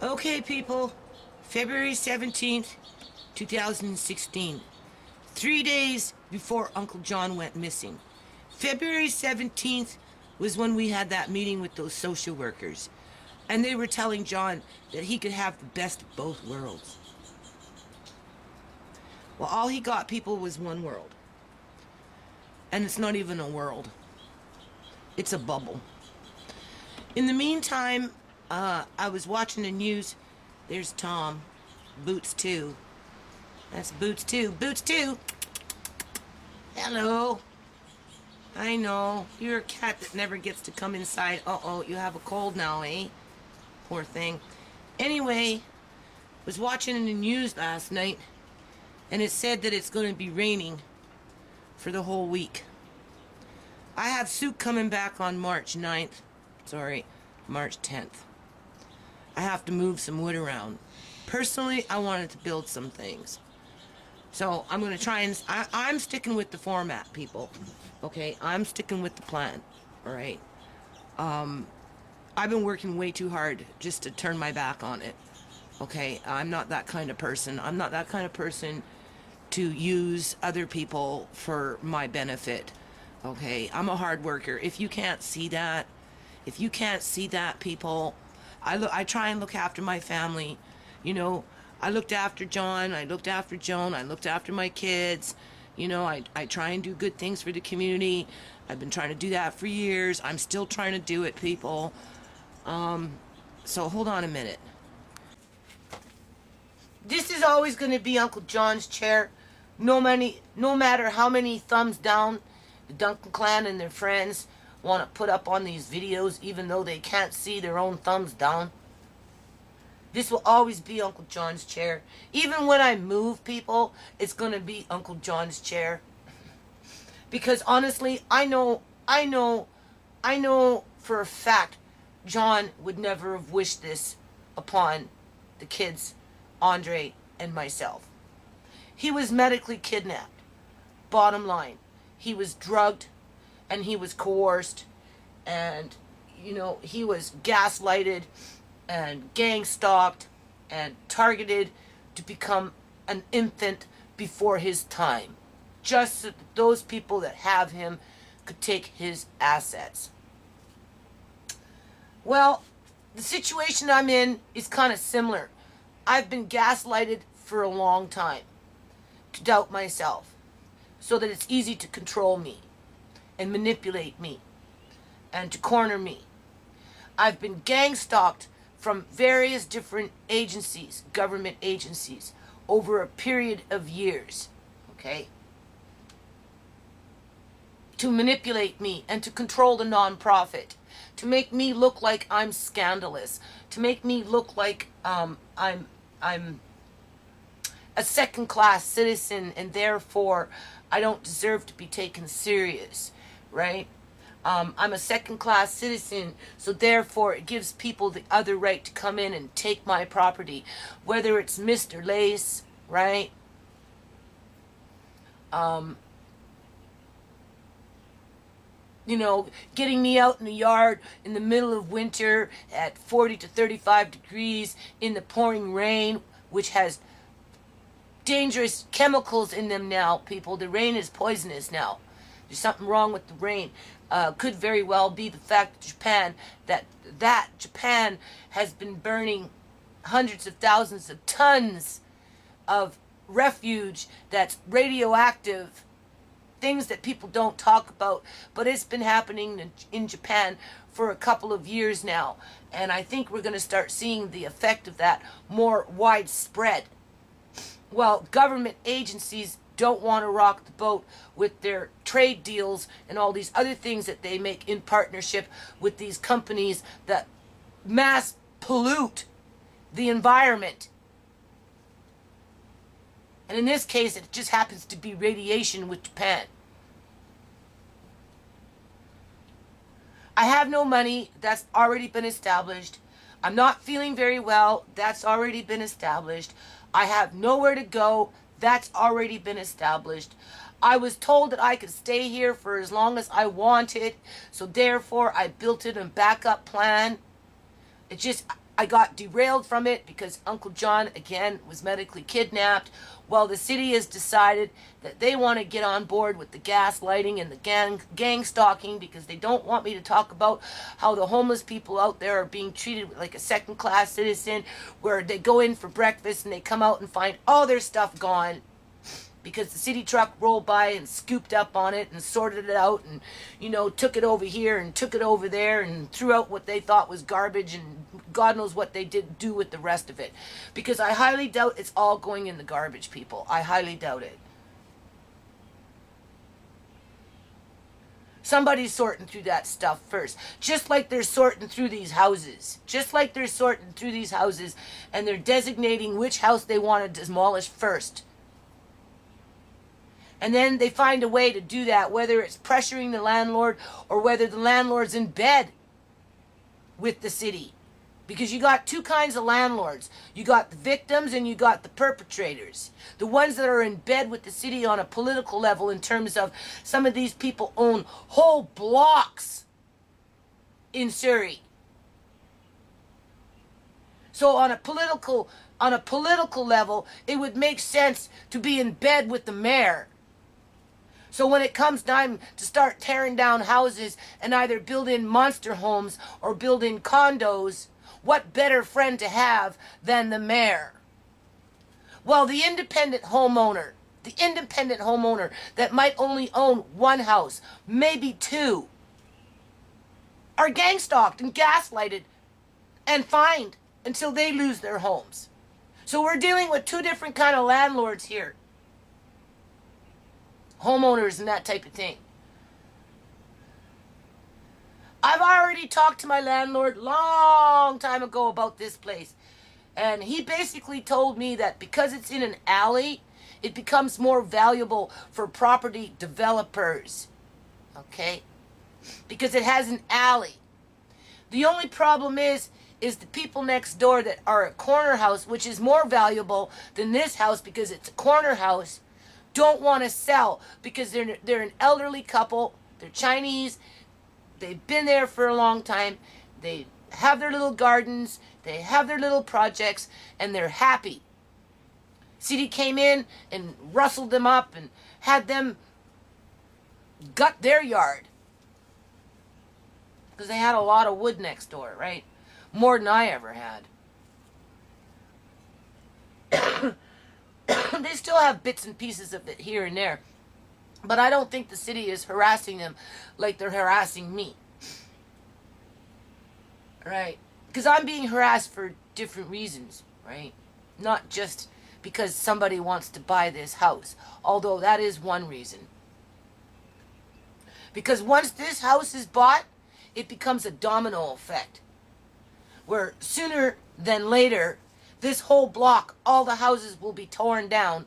Okay, people. February 17th, 2016. 3 days before Uncle John went missing. February 17th was when we had that meeting with those social workers. And they were telling John that he could have the best of both worlds. Well, all he got, people, was one world. And it's not even a world, it's a bubble. In the meantime, I was watching the news. There's Tom. Boots 2. That's Boots 2. Boots 2. Hello. I know. You're a cat that never gets to come inside. Uh-oh, you have a cold now, eh? Poor thing. Anyway, was watching in the news last night, and it said that it's going to be raining for the whole week. I have soup coming back on March 9th. Sorry, March 10th. I have to move some wood around. Personally, I wanted to build some things. So I'm going to try and... I'm sticking with the format, people. Okay? I'm sticking with the plan. All right? I've been working way too hard just to turn my back on it. Okay? I'm not that kind of person. I'm not that kind of person to use other people for my benefit. Okay? I'm a hard worker. If you can't see that, people, I try and look after my family. You know, I looked after John, I looked after Joan, I looked after my kids. You know, I try and do good things for the community. I've been trying to do that for years. I'm still trying to do it, people. So hold on a minute. This is always going to be Uncle John's chair. No matter how many thumbs down the Duncan clan and their friends want to put up on these videos, even though they can't see their own thumbs down. This will always be Uncle John's chair. Even when I move, people, it's going to be Uncle John's chair. Because honestly, I know for a fact John would never have wished this upon the kids, Andre and myself. He was medically kidnapped. Bottom line, he was drugged and he was coerced, and he was gaslighted and gang stalked and targeted to become an infant before his time, just so that those people that have him could take his assets. Well, the situation I'm in is kind of similar. I've been gaslighted for a long time to doubt myself, so that it's easy to control me and manipulate me and to corner me. I've been gang stalked from various different agencies, government agencies, over a period of years, okay? To manipulate me and to control the nonprofit, to make me look like I'm scandalous, to make me look like I'm a second-class citizen, and therefore I don't deserve to be taken serious, right? I'm a second-class citizen, so therefore it gives people the other right to come in and take my property, whether it's Mr. Lace, right? Getting me out in the yard in the middle of winter at 40 to 35 degrees in the pouring rain, which has dangerous chemicals in them now, people. The rain is poisonous now. There's something wrong with the rain. Could very well be the fact that Japan has been burning hundreds of thousands of tons of refuge that's radioactive, things that people don't talk about, but it's been happening in Japan for a couple of years now, and I think we're going to start seeing the effect of that more widespread. Well, government agencies don't want to rock the boat with their trade deals and all these other things that they make in partnership with these companies that mass pollute the environment. And in this case, it just happens to be radiation with Japan. I have no money. That's already been established. I'm not feeling very well. That's already been established. I have nowhere to go. That's already been established. I was told that I could stay here for as long as I wanted, so therefore I built it a backup plan. It just, I got derailed from it because Uncle John, again, was medically kidnapped. Well, the city has decided that they want to get on board with the gaslighting and the gang stalking because they don't want me to talk about how the homeless people out there are being treated like a second-class citizen, where they go in for breakfast and they come out and find all their stuff gone because the city truck rolled by and scooped up on it and sorted it out and, you know, took it over here and took it over there and threw out what they thought was garbage, and God knows what they did do with the rest of it. Because I highly doubt it's all going in the garbage, people. I highly doubt it. Somebody's sorting through that stuff first. Just like they're sorting through these houses. Just like they're sorting through these houses, and they're designating which house they want to demolish first. And then they find a way to do that, whether it's pressuring the landlord or whether the landlord's in bed with the city. Because you got two kinds of landlords. You got the victims and you got the perpetrators. The ones that are in bed with the city on a political level, in terms of some of these people own whole blocks in Surrey. So on a political level, it would make sense to be in bed with the mayor. So when it comes time to start tearing down houses and either build in monster homes or build in condos, what better friend to have than the mayor? Well, the independent homeowner that might only own one house, maybe two, are gang stalked and gaslighted and fined until they lose their homes. So we're dealing with two different kind of landlords here. Homeowners and that type of thing. I've already talked to my landlord long time ago about this place. And he basically told me that because it's in an alley, it becomes more valuable for property developers. Okay? Because it has an alley. The only problem is the people next door that are a corner house, which is more valuable than this house because it's a corner house, don't want to sell because they're an elderly couple. They're Chinese. They've been there for a long time. They have their little gardens. They have their little projects, and they're happy. City came in and rustled them up and had them gut their yard because they had a lot of wood next door, right? More than I ever had. They still have bits and pieces of it here and there. But I don't think the city is harassing them like they're harassing me. Right? Because I'm being harassed for different reasons, right? Not just because somebody wants to buy this house. Although that is one reason. Because once this house is bought, it becomes a domino effect. Where sooner than later, this whole block, all the houses will be torn down,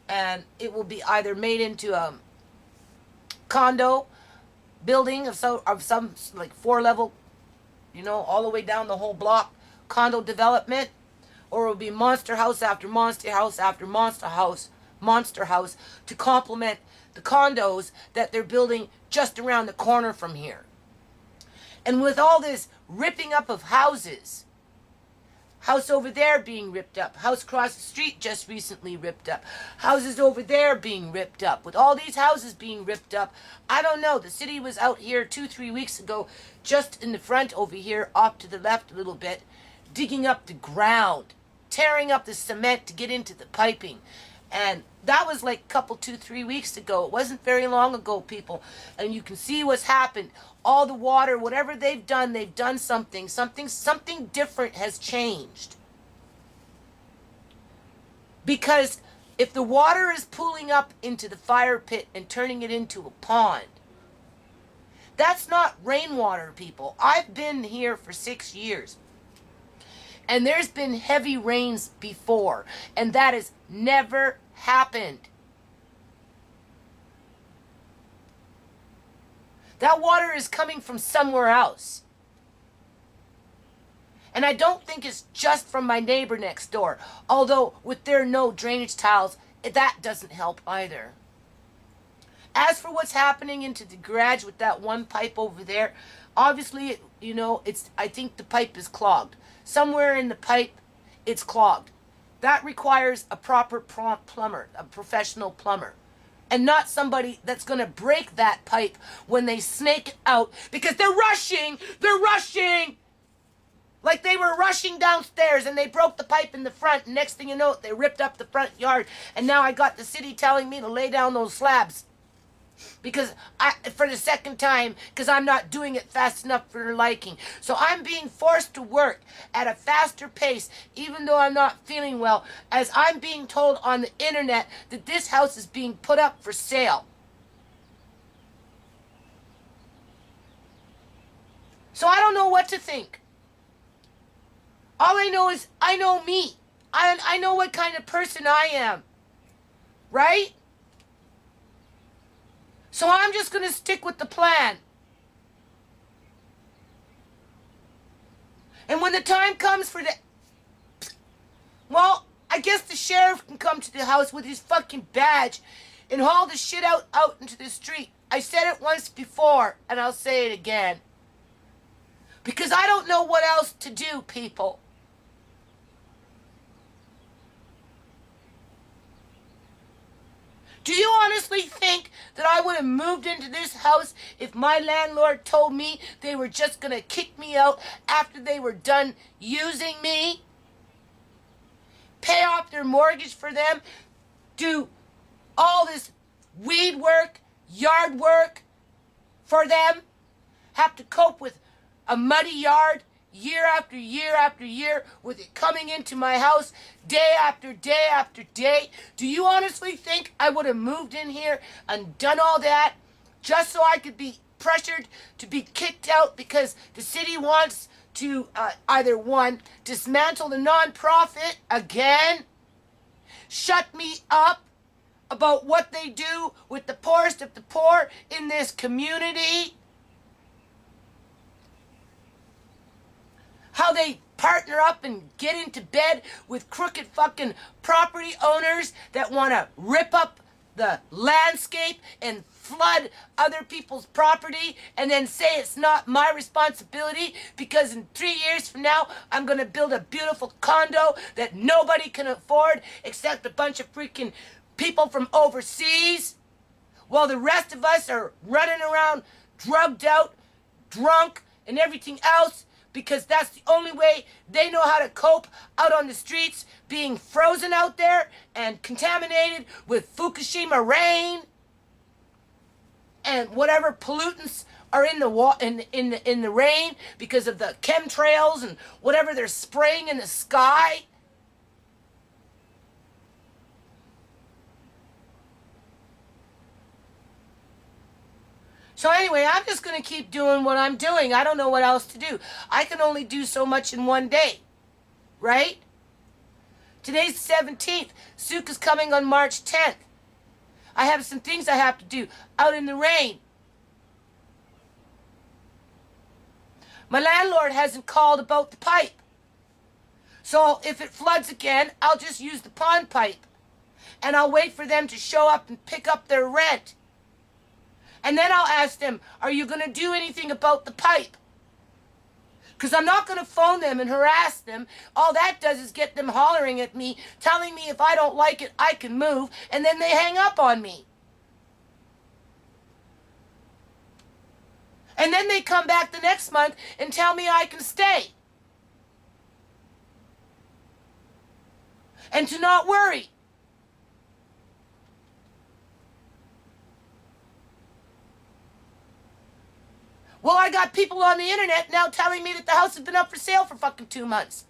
and it will be either made into a condo building of some like 4-level, you know, all the way down the whole block, condo development, or it will be monster house after monster house after monster house to complement the condos that they're building just around the corner from here. And with all this ripping up of houses, house over there being ripped up, house across the street just recently ripped up, houses over there being ripped up, with all these houses being ripped up, I don't know, the city was out here 2-3 weeks ago, just in the front over here, off to the left a little bit, digging up the ground, tearing up the cement to get into the piping. And that was like a couple, 2-3 weeks ago. It wasn't very long ago, people. And you can see what's happened. All the water, whatever they've done something. Something different has changed. Because if the water is pooling up into the fire pit and turning it into a pond, that's not rainwater, people. I've been here for 6 years. And there's been heavy rains before. And that has never happened. That water is coming from somewhere else. And I don't think it's just from my neighbor next door. Although, with their no drainage tiles, that doesn't help either. As for what's happening into the garage with that one pipe over there, obviously, I think the pipe is clogged. somewhere in the pipe, it's clogged. That requires a proper plumber, a professional plumber. And not somebody that's going to break that pipe when they snake it out because they're rushing. They're rushing. Like they were rushing downstairs and they broke the pipe in the front. And next thing you know, they ripped up the front yard. And now I got the city telling me to lay down those slabs. Because for the second time, because I'm not doing it fast enough for their liking. So I'm being forced to work at a faster pace, even though I'm not feeling well, as I'm being told on the internet that this house is being put up for sale. So I don't know what to think. All I know is I know me. I know what kind of person I am. Right? So I'm just going to stick with the plan. And when the time comes for the... Well, I guess the sheriff can come to the house with his fucking badge and haul the shit out into the street. I said it once before, and I'll say it again. Because I don't know what else to do, people. Do you honestly think that I would have moved into this house if my landlord told me they were just going to kick me out after they were done using me? Pay off their mortgage for them? Do all this weed work, yard work for them? Have to cope with a muddy yard year after year after year with it coming into my house day after day after day? Do you honestly think I would have moved in here and done all that just so I could be pressured to be kicked out because the city wants to either one, dismantle the nonprofit again, shut me up about what they do with the poorest of the poor in this community, how they partner up and get into bed with crooked fucking property owners that want to rip up the landscape and flood other people's property and then say it's not my responsibility because in 3 years from now I'm going to build a beautiful condo that nobody can afford except a bunch of freaking people from overseas, while the rest of us are running around drugged out, drunk, and everything else because that's the only way they know how to cope out on the streets, being frozen out there and contaminated with Fukushima rain and whatever pollutants are in the in the rain because of the chemtrails and whatever they're spraying in the sky. So anyway, I'm just going to keep doing what I'm doing. I don't know what else to do. I can only do so much in one day, right? Today's the 17th. Souk is coming on March 10th. I have some things I have to do out in the rain. My landlord hasn't called about the pipe. So if it floods again, I'll just use the pond pipe. And I'll wait for them to show up and pick up their rent. And then I'll ask them, are you going to do anything about the pipe? Because I'm not going to phone them and harass them. All that does is get them hollering at me, telling me if I don't like it, I can move, and then they hang up on me. And then they come back the next month and tell me I can stay. And to not worry. Well, I got people on the internet now telling me that the house has been up for sale for fucking 2 months.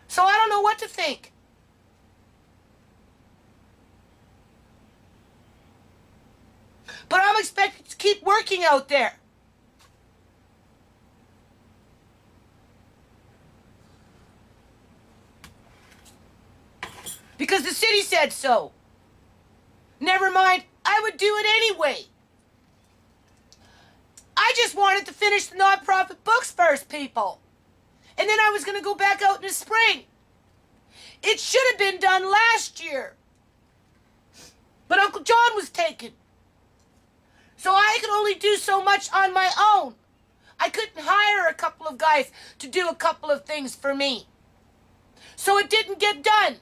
So I don't know what to think. But I'm expected to keep working out there. Because the city said so. Never mind, I would do it anyway. I just wanted to finish the nonprofit books first, people. And then I was going to go back out in the spring. It should have been done last year. But Uncle John was taken. So I could only do so much on my own. I couldn't hire a couple of guys to do a couple of things for me. So it didn't get done.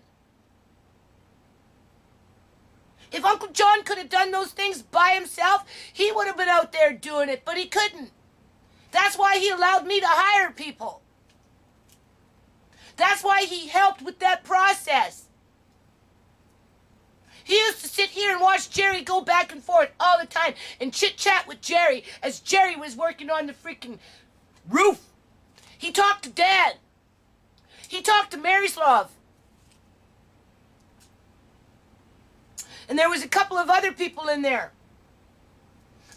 If Uncle John could have done those things by himself, he would have been out there doing it, but he couldn't. That's why he allowed me to hire people. That's why he helped with that process. He used to sit here and watch Jerry go back and forth all the time and chit-chat with Jerry as Jerry was working on the freaking roof. He talked to Dad. He talked to Marislav. And there was a couple of other people in there.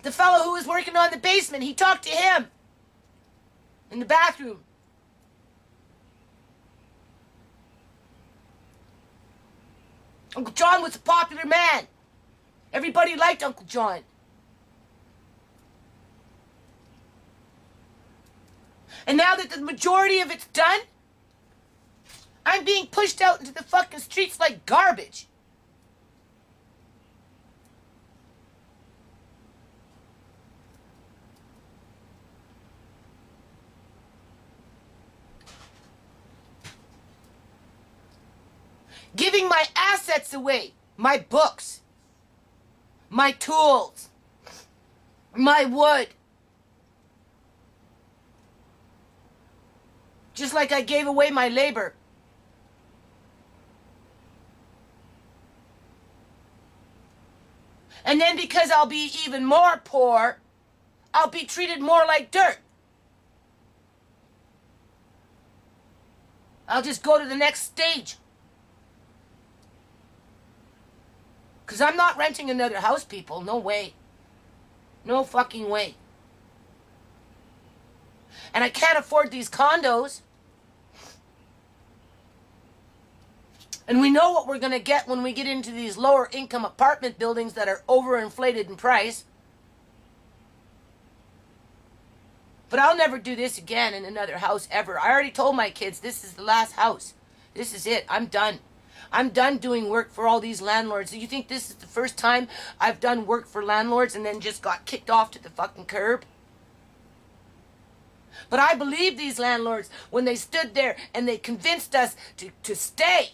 The fellow who was working on the basement, he talked to him in the bathroom. Uncle John was a popular man. Everybody liked Uncle John. And now that the majority of it's done, I'm being pushed out into the fucking streets like garbage. Giving my assets away, my books, my tools, my wood. Just like I gave away my labor. And then because I'll be even more poor, I'll be treated more like dirt. I'll just go to the next stage. Because I'm not renting another house, people. No way. No fucking way. And I can't afford these condos. And we know what we're going to get when we get into these lower income apartment buildings that are overinflated in price. But I'll never do this again in another house ever. I already told my kids this is the last house. This is it. I'm done. I'm done doing work for all these landlords. Do you think this is the first time I've done work for landlords and then just got kicked off to the fucking curb? But I believe these landlords when they stood there and they convinced us to stay.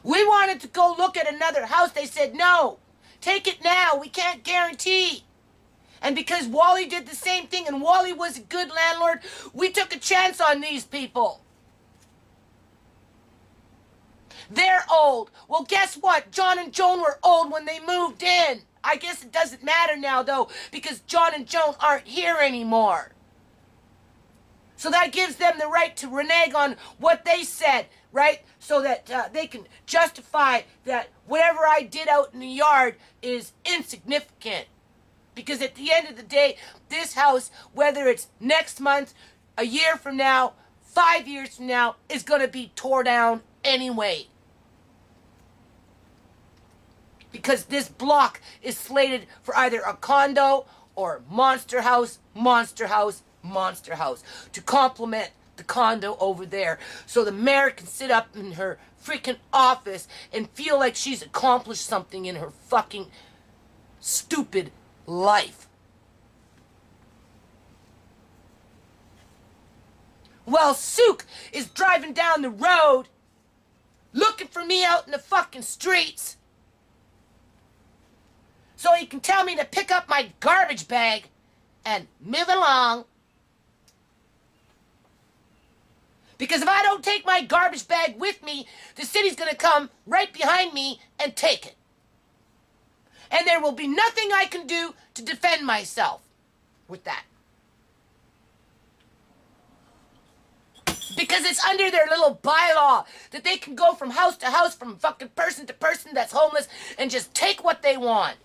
We wanted to go look at another house. They said, no, take it now. We can't guarantee. And because Wally did the same thing and Wally was a good landlord, we took a chance on these people. They're old. Well, guess what? John and Joan were old when they moved in. I guess it doesn't matter now, though, because John and Joan aren't here anymore. So that gives them the right to renege on what they said, right? So that they can justify that whatever I did out in the yard is insignificant. Because at the end of the day, this house, whether it's next month, a year from now, 5 years from now, is going to be tore down anyway. Because this block is slated for either a condo or monster house, monster house, monster house to complement the condo over there. So the mayor can sit up in her freaking office and feel like she's accomplished something in her fucking stupid life. Well, Sook is driving down the road looking for me out in the fucking streets so he can tell me to pick up my garbage bag and move along. Because if I don't take my garbage bag with me, the city's gonna come right behind me and take it. And there will be nothing I can do to defend myself with that. Because it's under their little bylaw that they can go from house to house, from fucking person to person that's homeless, and just take what they want.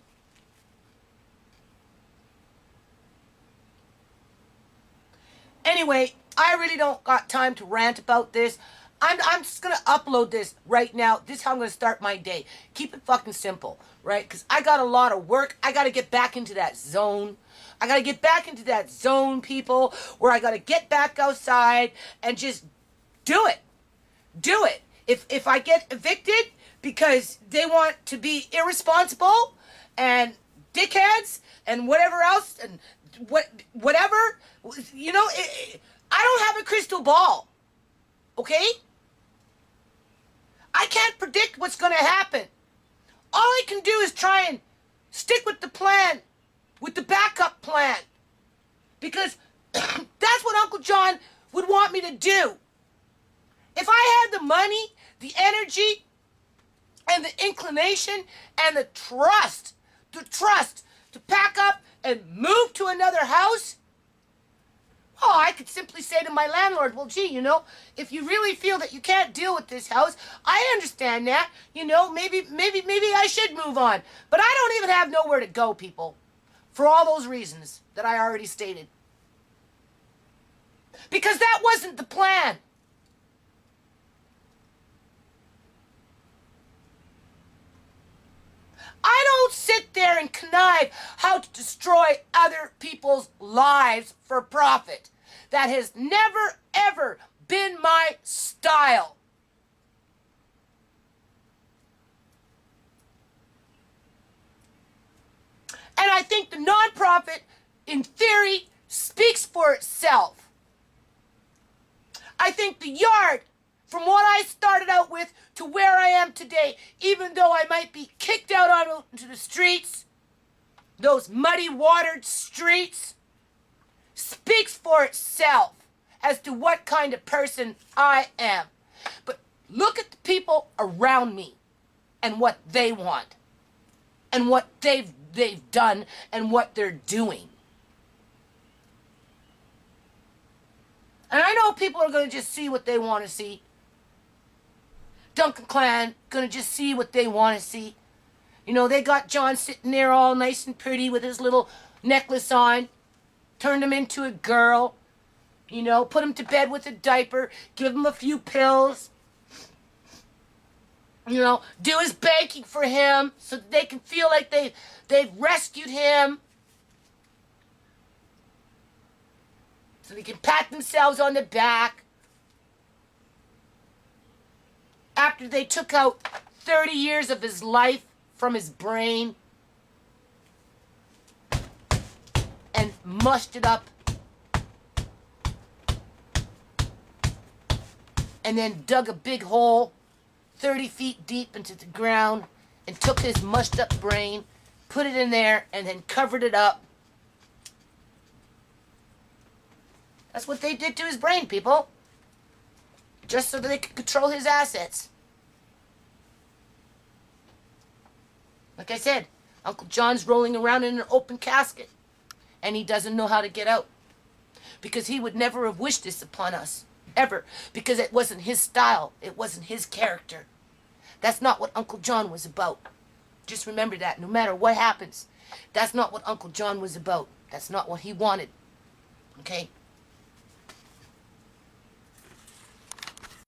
Anyway, I really don't got time to rant about this. I'm just going to upload this right now. This is how I'm going to start my day. Keep it fucking simple, right? Because I got a lot of work. I got to get back into that zone. I got to get back into that zone, people, where I got to get back outside and just do it. Do it. If I get evicted because they want to be irresponsible and dickheads and whatever else and whatever. You know, I don't have a crystal ball. Okay? I can't predict what's going to happen. All I can do is try and stick with the plan, with the backup plan. Because that's what Uncle John would want me to do. If I had the money, the energy, and the inclination, and the trust to pack up and move to another house, oh, I could simply say to my landlord, well, gee, you know, if you really feel that you can't deal with this house, I understand that. You know, maybe I should move on. But I don't even have nowhere to go, people, for all those reasons that I already stated. Because that wasn't the plan. I don't sit there and connive how to destroy other people's lives for profit. That has never, ever been my style. And I think the nonprofit, in theory, speaks for itself. I think the yard, from what I started out with to where I am today, even though I might be kicked out onto the streets, those muddy watered streets, speaks for itself as to what kind of person I am. But look at the people around me and what they want and what they've done and what they're doing. And I know people are going to just see what they want to see. Duncan Clan going to just see what they want to see. You know, they got John sitting there all nice and pretty with his little necklace on. Turned him into a girl. You know, put him to bed with a diaper. Give him a few pills. You know, do his banking for him so that they can feel like they've rescued him. So they can pat themselves on the back. After they took out 30 years of his life from his brain and mushed it up and then dug a big hole 30 feet deep into the ground and took his mushed up brain, put it in there, and then covered it up. That's what they did to his brain, people. Just so that they could control his assets. Like I said, Uncle John's rolling around in an open casket. And he doesn't know how to get out. Because he would never have wished this upon us. Ever. Because it wasn't his style. It wasn't his character. That's not what Uncle John was about. Just remember that. No matter what happens. That's not what Uncle John was about. That's not what he wanted. Okay?